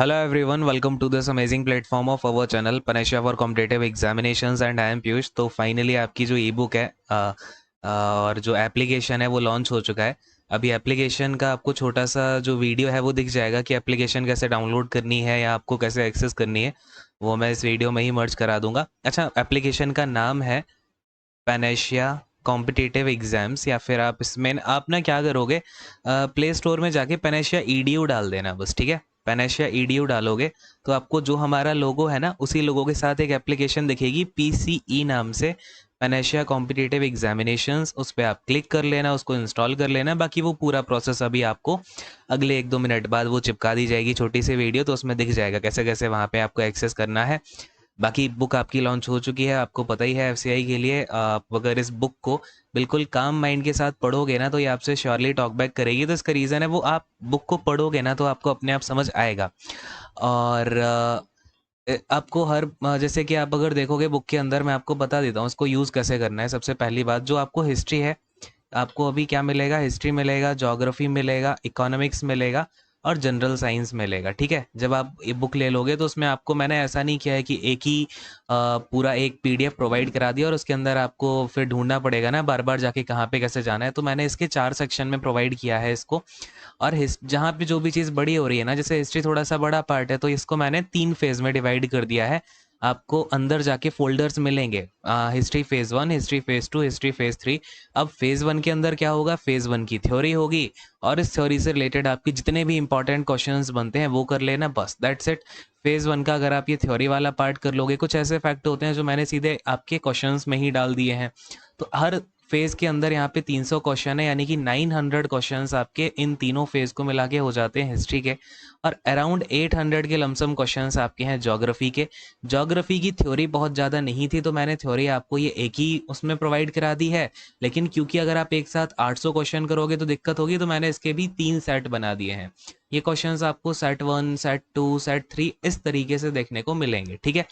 Hello everyone, welcome to this amazing platform of our channel Panacea for Competitive Examinations and I am Piyush। तो finally आपकी जो ई book है और जो application है वो लॉन्च हो चुका है। अभी एप्लीकेशन का आपको छोटा सा जो वीडियो है वो दिख जाएगा कि एप्लीकेशन कैसे डाउनलोड करनी है या आपको कैसे एक्सेस करनी है, वो मैं इस वीडियो में ही मर्ज करा दूंगा। अच्छा, एप्लीकेशन का नाम है पैनेशिया कॉम्पिटिटिव एग्जाम्स, या फिर आप इसमें आप ना क्या करोगे, प्ले स्टोर में जाके पैनेशिया ईडीयू डाल देना बस, ठीक है। पैनेशिया ईडीयू डालोगे तो आपको जो हमारा लोगो है ना उसी लोगो के साथ एक एप्लीकेशन दिखेगी पीसीई नाम से, पैनेशिया कॉम्पिटिटिव एग्जामिनेशंस। उस पर आप क्लिक कर लेना, उसको इंस्टॉल कर लेना। बाकी वो पूरा प्रोसेस अभी आपको अगले 1-2 मिनट बाद वो चिपका दी जाएगी छोटी सी वीडियो, तो उसमें दिख जाएगा कैसे कैसे वहाँ पे आपको एक्सेस करना है। बाकी बुक आपकी लॉन्च हो चुकी है, आपको पता ही है एफसीआई के लिए। आप अगर इस बुक को बिल्कुल काम माइंड के साथ पढ़ोगे ना तो ये आपसे श्योरली टॉक बैक करेगी। तो इसका रीज़न है वो, आप बुक को पढ़ोगे ना तो आपको अपने आप समझ आएगा। और आपको हर जैसे कि आप अगर देखोगे बुक के अंदर, मैं आपको बता देता हूँ इसको यूज़ कैसे करना है। सबसे पहली बात, जो आपको हिस्ट्री है, आपको अभी क्या मिलेगा, हिस्ट्री मिलेगा, ज्योग्राफी मिलेगा, इकोनॉमिक्स मिलेगा और जनरल साइंस मिलेगा, ठीक है। जब आप ये बुक ले लोगे तो उसमें आपको, मैंने ऐसा नहीं किया है कि एक ही पूरा एक पीडीएफ प्रोवाइड करा दिया और उसके अंदर आपको फिर ढूंढना पड़ेगा ना बार बार जाके कहाँ पे कैसे जाना है। तो मैंने इसके 4 सेक्शन में प्रोवाइड किया है इसको। और जहाँ पे जो भी चीज़ बड़ी हो रही है ना, जैसे हिस्ट्री थोड़ा सा बड़ा पार्ट है तो इसको मैंने 3 फेज में डिवाइड कर दिया है। आपको अंदर जाके फोल्डर्स मिलेंगे, history phase 1, history phase 2, history phase 3। अब फेज़ 1 के अंदर क्या होगा, फेज़ 1 की थ्योरी होगी और इस थ्योरी से रिलेटेड आपके जितने भी इंपॉर्टेंट क्वेश्चंस बनते हैं वो कर लेना, बस दैट्स इट। फेज़ 1 का अगर आप ये थ्योरी वाला पार्ट कर लोगे, कुछ ऐसे फैक्ट होते हैं जो मैंने सीधे आपके क्वेश्चंस में ही डाल दिए हैं। तो हर फेज के अंदर यहाँ पे 300 क्वेश्चन है, यानी कि 900 क्वेश्चंस आपके इन तीनों फेज को मिला के हो जाते हैं हिस्ट्री के। और अराउंड 800 के लमसम क्वेश्चंस आपके हैं ज्योग्राफी के। ज्योग्राफी की थ्योरी बहुत ज़्यादा नहीं थी तो मैंने थ्योरी आपको ये एक ही उसमें प्रोवाइड करा दी है, लेकिन क्योंकि अगर आप एक साथ 800 क्वेश्चन करोगे तो दिक्कत होगी, तो मैंने इसके भी 3 सेट बना दिए हैं। ये क्वेश्चंस आपको सेट 1, सेट 2, सेट 3 इस तरीके से देखने को मिलेंगे, ठीक है।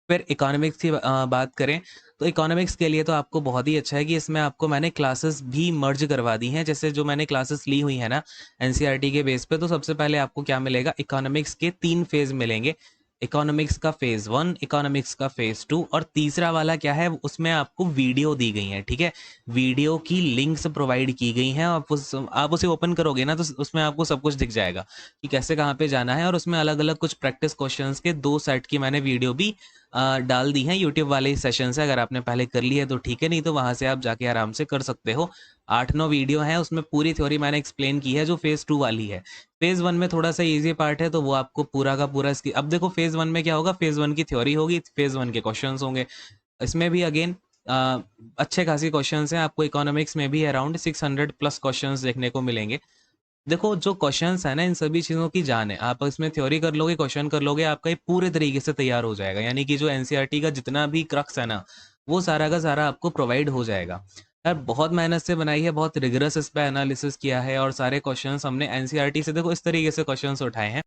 फिर इकोनॉमिक्स की बात करें तो इकोनॉमिक्स के लिए तो आपको बहुत ही अच्छा है कि इसमें आपको मैंने क्लासेस भी मर्ज करवा दी हैं। जैसे जो मैंने क्लासेस ली हुई है ना एनसीईआरटी के बेस पे, तो सबसे पहले आपको क्या मिलेगा, इकोनॉमिक्स के 3 फेज मिलेंगे। इकोनॉमिक्स का फेज 1, इकोनॉमिक्स का फेज 2 और तीसरा वाला क्या है, उसमें आपको वीडियो दी गई है, ठीक है। वीडियो की लिंक्स प्रोवाइड की गई हैं, आप उसे ओपन करोगे ना तो उसमें आपको सब कुछ दिख जाएगा कि कैसे कहाँ पे जाना है। और उसमें अलग अलग कुछ प्रैक्टिस क्वेश्चंस के 2 सेट की मैंने वीडियो भी डाल दी हैं यूट्यूब वाले ही सेशन से। अगर आपने पहले कर ली है तो ठीक है, नहीं तो वहाँ से आप जाके आराम से कर सकते हो। 8-9 वीडियो हैं, उसमें पूरी थ्योरी मैंने एक्सप्लेन की है जो फेज़ 2 वाली है। फेज़ 1 में थोड़ा सा इजी पार्ट है तो वो आपको पूरा का पूरा इसकी, अब देखो फेज़ 1 में क्या होगा, फेज़ 1 की थ्योरी होगी, फेज़ 1 के क्वेश्चंस होंगे। इसमें भी अगेन अच्छे खासी क्वेश्चंस हैं। आपको इकोनॉमिक्स में भी अराउंड 600 प्लस क्वेश्चंस देखने को मिलेंगे। देखो जो क्वेश्चंस है ना, इन सभी चीज़ों की जान है। आप इसमें थ्योरी कर लोगे, क्वेश्चन कर लोगे, आपका ये पूरे तरीके से तैयार हो जाएगा। यानी कि जो एनसीईआरटी का जितना भी क्रक्स है ना, वो सारा का सारा आपको प्रोवाइड हो जाएगा। यार बहुत मेहनत से बनाई है, बहुत रिगरस इस पे एनालिसिस किया है और सारे क्वेश्चंस हमने एनसीईआरटी से देखो इस तरीके से क्वेश्चंस उठाए हैं।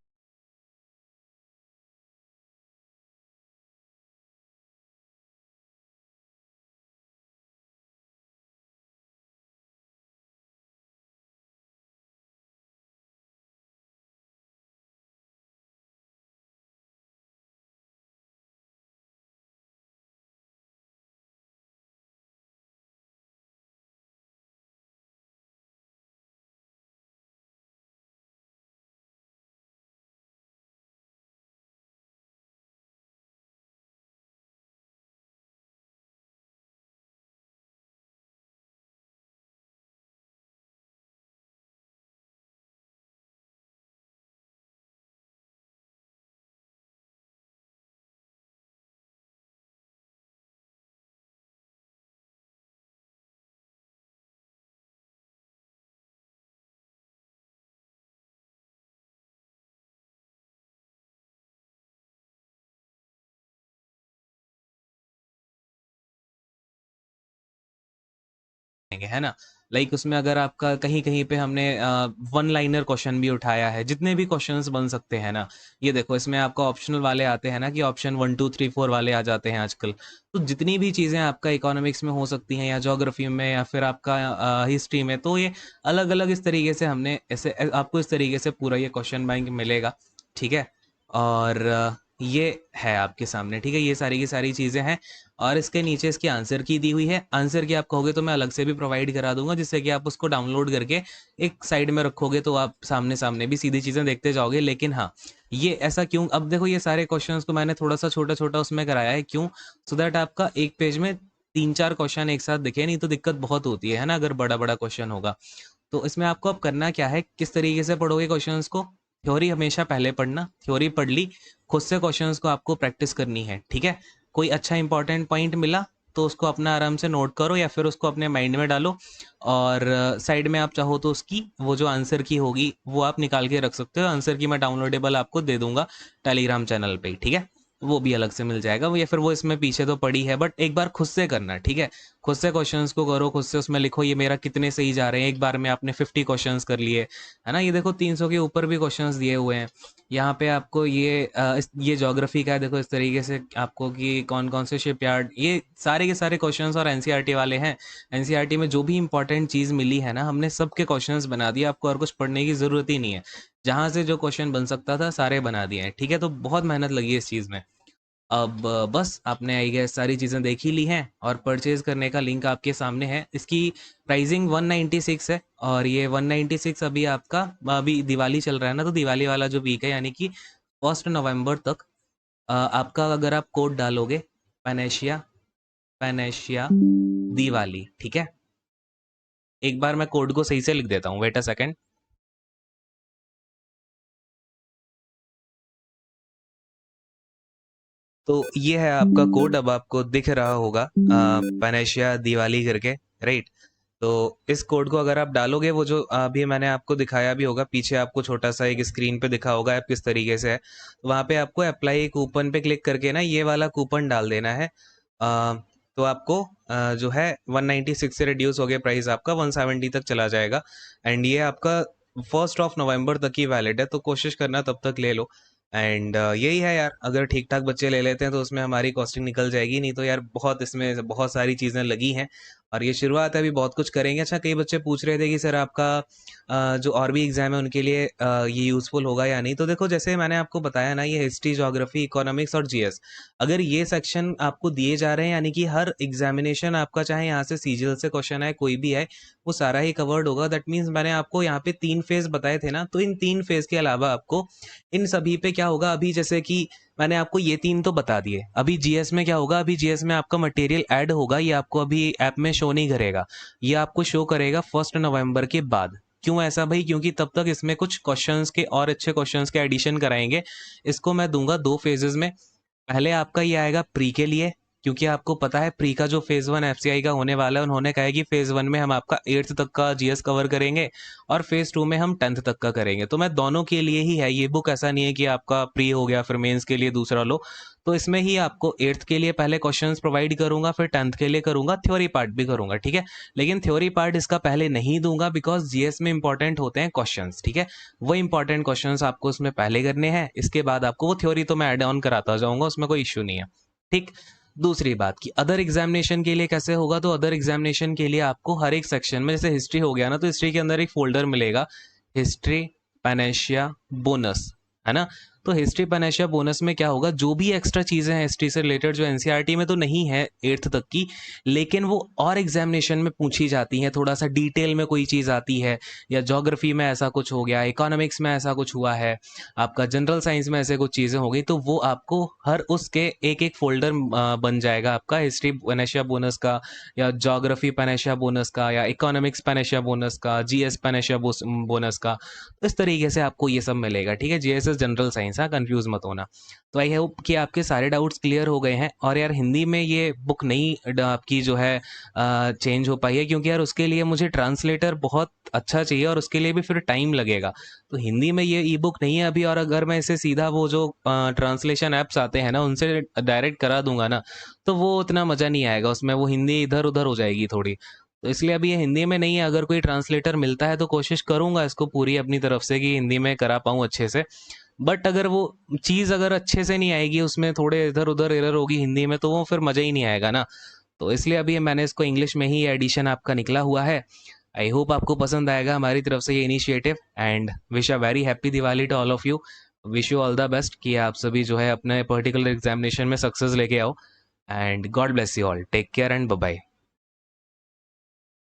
है ना, लाइक उसमें अगर आपका कहीं कहीं पे हमने वन लाइनर क्वेश्चन भी उठाया है, जितने भी क्वेश्चंस बन सकते हैं ना। ये देखो इसमें आपका ऑप्शनल वाले आते हैं ना, कि ऑप्शन 1 2 3 4 वाले आ जाते हैं आजकल। तो जितनी भी चीज़ें आपका इकोनॉमिक्स में हो सकती हैं या ज्योग्राफी में या फिर आपका हिस्ट्री में, तो ये अलग अलग इस तरीके से हमने ऐसे आपको इस तरीके से पूरा ये क्वेश्चन बैंक मिलेगा, ठीक है। और ये है आपके सामने, ठीक है, ये सारी की सारी चीज़ें हैं। और इसके नीचे इसकी आंसर की दी हुई है। आंसर की आप कहोगे तो मैं अलग से भी प्रोवाइड करा दूंगा, जिससे कि आप उसको डाउनलोड करके एक साइड में रखोगे तो आप सामने सामने भी सीधी चीज़ें देखते जाओगे। लेकिन हाँ, ये ऐसा क्यों, अब देखो ये सारे क्वेश्चंस को मैंने थोड़ा सा छोटा छोटा उसमें कराया है, क्यों? सो दैट आपका एक पेज में 3-4 क्वेश्चन एक साथ दिखे, नहीं तो दिक्कत बहुत होती है ना, अगर बड़ा बड़ा क्वेश्चन होगा। तो इसमें आपको अब करना क्या है, किस तरीके से पढ़ोगे क्वेश्चंस को? थ्योरी हमेशा पहले पढ़ना, थ्योरी पढ़ ली, खुद से क्वेश्चंस को आपको प्रैक्टिस करनी है, ठीक है? कोई अच्छा इंपॉर्टेंट पॉइंट मिला तो उसको अपना आराम से नोट करो या फिर उसको अपने माइंड में डालो। और साइड में आप चाहो तो उसकी वो जो आंसर की होगी वो आप निकाल के रख सकते हो। आंसर की मैं डाउनलोडेबल आपको दे दूंगा टेलीग्राम चैनल पे ही, ठीक है? वो भी अलग से मिल जाएगा वो, या फिर वो इसमें पीछे तो पड़ी है, बट एक बार खुद से करना, ठीक है? खुद से क्वेश्चंस को करो, खुद से उसमें लिखो ये मेरा कितने सही जा रहे हैं। एक बार में आपने 50 क्वेश्चंस कर लिए, है ना? ये देखो 300 के ऊपर भी क्वेश्चंस दिए हुए हैं। यहाँ पे आपको ये ये ज्योग्राफी का है, देखो इस तरीके से आपको कि कौन कौन से शिपयार्ड, ये सारे के सारे क्वेश्चंस और एनसीईआरटी वाले हैं। एनसीईआरटी में जो भी इंपॉर्टेंट चीज़ मिली है ना, हमने सबके क्वेश्चंस बना दिए, आपको और कुछ पढ़ने की ज़रूरत ही नहीं है। जहाँ से जो क्वेश्चन बन सकता था सारे बना दिए हैं, ठीक है? तो बहुत मेहनत लगी है इस चीज़ में। अब बस आपने आई गेस सारी चीज़ें देख ही ली हैं, और परचेज करने का लिंक आपके सामने है। इसकी प्राइसिंग 196 है, और ये 196 अभी आपका, अभी दिवाली चल रहा है ना, तो दिवाली वाला जो वीक है यानी कि 1 नवंबर तक आपका, अगर आप कोड डालोगे पैनेशिया, पैनेशिया दिवाली, ठीक है? एक बार मैं कोड को सही से लिख देता हूँ, वेट अ सेकेंड। तो ये है आपका कोड, अब आपको दिख रहा होगा पैनेशिया दिवाली करके, राइट? तो इस कोड को अगर आप डालोगे, वो जो अभी मैंने आपको दिखाया भी होगा, पीछे आपको छोटा सा एक स्क्रीन पे दिखा होगा ऐप किस तरीके से है, तो वहाँ पे आपको अप्लाई कूपन पे क्लिक करके ना ये वाला कूपन डाल देना है। तो आपको जो है 196 से रिड्यूस हो गया प्राइस, आपका 170 तक चला जाएगा। एंड ये आपका 1 नवंबर तक ही वैलिड है, तो कोशिश करना तब तक ले लो। एंड यही है यार, अगर ठीक ठाक बच्चे ले लेते हैं तो उसमें हमारी कॉस्टिंग निकल जाएगी, नहीं तो यार बहुत इसमें बहुत सारी चीज़ें लगी हैं, और ये शुरुआत है, अभी बहुत कुछ करेंगे। अच्छा, कई बच्चे पूछ रहे थे कि सर आपका जो और भी एग्जाम है उनके लिए ये यूज़फुल होगा या नहीं? तो देखो, जैसे मैंने आपको बताया ना, ये हिस्ट्री, ज्योग्राफी, इकोनॉमिक्स और जीएस, अगर ये सेक्शन आपको दिए जा रहे हैं, यानी कि हर एग्जामिनेशन आपका, चाहे यहाँ से सीजीएल से क्वेश्चन आए कोई भी आए, वो सारा ही कवर्ड होगा। दैट मीन्स मैंने आपको यहाँ पे 3 फेज बताए थे ना, तो इन 3 फेज के अलावा आपको इन सभी पे क्या होगा, अभी जैसे कि मैंने आपको ये 3 तो बता दिए, अभी जीएस में क्या होगा, अभी जीएस में आपका मटेरियल ऐड होगा, ये आपको अभी ऐप में शो नहीं करेगा, ये आपको शो करेगा 1 नवंबर के बाद। क्यों ऐसा भाई? क्योंकि तब तक इसमें कुछ क्वेश्चंस के और अच्छे क्वेश्चंस के एडिशन कराएंगे। इसको मैं दूंगा 2 फेजेस में। पहले आपका ये आएगा प्री के लिए, क्योंकि आपको पता है प्री का जो फेज 1 एफसीआई का होने वाला है, उन्होंने कहा है कि फेज 1 में हम आपका 8th तक का जीएस कवर करेंगे, और फेज 2 में हम 10th तक का करेंगे। तो मैं दोनों के लिए ही है ये बुक, ऐसा नहीं है कि आपका प्री हो गया फिर मेंस के लिए दूसरा लो। तो इसमें ही आपको 8th के लिए पहले क्वेश्चंस प्रोवाइड करूंगा, फिर 10th के लिए करूंगा, थ्योरी पार्ट भी करूंगा, ठीक है? लेकिन थ्योरी पार्ट इसका पहले नहीं दूंगा, बिकॉज जीएस में इंपॉर्टेंट होते हैं क्वेश्चंस, ठीक है? वो इंपॉर्टेंट क्वेश्चंस आपको उसमें पहले करने हैं, इसके बाद आपको वो थ्योरी तो मैं ऐड ऑन कराता जाऊंगा, उसमें कोई इश्यू नहीं है, ठीक? दूसरी बात कि अदर एग्जामिनेशन के लिए कैसे होगा, तो अदर एग्जामिनेशन के लिए आपको हर एक सेक्शन में, जैसे हिस्ट्री हो गया ना, तो हिस्ट्री के अंदर एक फोल्डर मिलेगा, हिस्ट्री पैनेशिया बोनस, है ना? तो हिस्ट्री पैनेशिया बोनस में क्या होगा, जो भी एक्स्ट्रा चीज़ें हैं हिस्ट्री से रिलेटेड, जो एनसीईआरटी में तो नहीं है 8th तक की, लेकिन वो और एग्जामिनेशन में पूछी जाती हैं, थोड़ा सा डिटेल में कोई चीज़ आती है, या ज्योग्राफी में ऐसा कुछ हो गया, इकोनॉमिक्स में ऐसा कुछ हुआ है, आपका जनरल साइंस में ऐसे कुछ चीज़ें हो गई, तो वो आपको हर उसके एक एक फोल्डर बन जाएगा आपका, हिस्ट्री पैनेशिया बोनस का, या ज्योग्राफी पैनेशिया बोनस का, या इकोनॉमिक्स पैनेशिया बोनस का, जीएस पैनेशिया बोनस का। इस तरीके से आपको ये सब मिलेगा, ठीक है? जीएस जनरल साइंस, हाँ, कंफ्यूज मत होना। तो आई होप कि आपके सारे डाउट्स क्लियर हो गए हैं। और यार हिंदी में ये बुक नहीं आपकी जो है चेंज हो पाई है, क्योंकि यार उसके लिए मुझे ट्रांसलेटर बहुत अच्छा चाहिए, और उसके लिए भी फिर टाइम लगेगा। तो हिंदी में ये ई बुक नहीं है अभी, और अगर मैं इसे सीधा वो जो ट्रांसलेशन ऐप्स आते हैं ना उनसे डायरेक्ट करा दूंगा ना, तो वो उतना मज़ा नहीं आएगा उसमें, वो हिंदी इधर उधर हो जाएगी थोड़ी। तो इसलिए अभी ये हिंदी में नहीं है। अगर कोई ट्रांसलेटर मिलता है तो कोशिश करूंगा इसको पूरी अपनी तरफ से कि हिंदी में करा पाऊँ अच्छे से। बट अगर वो चीज़ अगर अच्छे से नहीं आएगी, उसमें थोड़े इधर उधर एरर होगी हिंदी में, तो वो फिर मज़ा ही नहीं आएगा ना। तो इसलिए अभी मैंने इसको इंग्लिश में ही एडिशन आपका निकला हुआ है। आई होप आपको पसंद आएगा हमारी तरफ से ये initiative, and wish a very happy Diwali to all of you. Wish you all the best कि आप सभी जो है अपने पर्टिकुलर एग्जामिनेशन में सक्सेस लेके आओ, and God bless you all, take care and bye bye.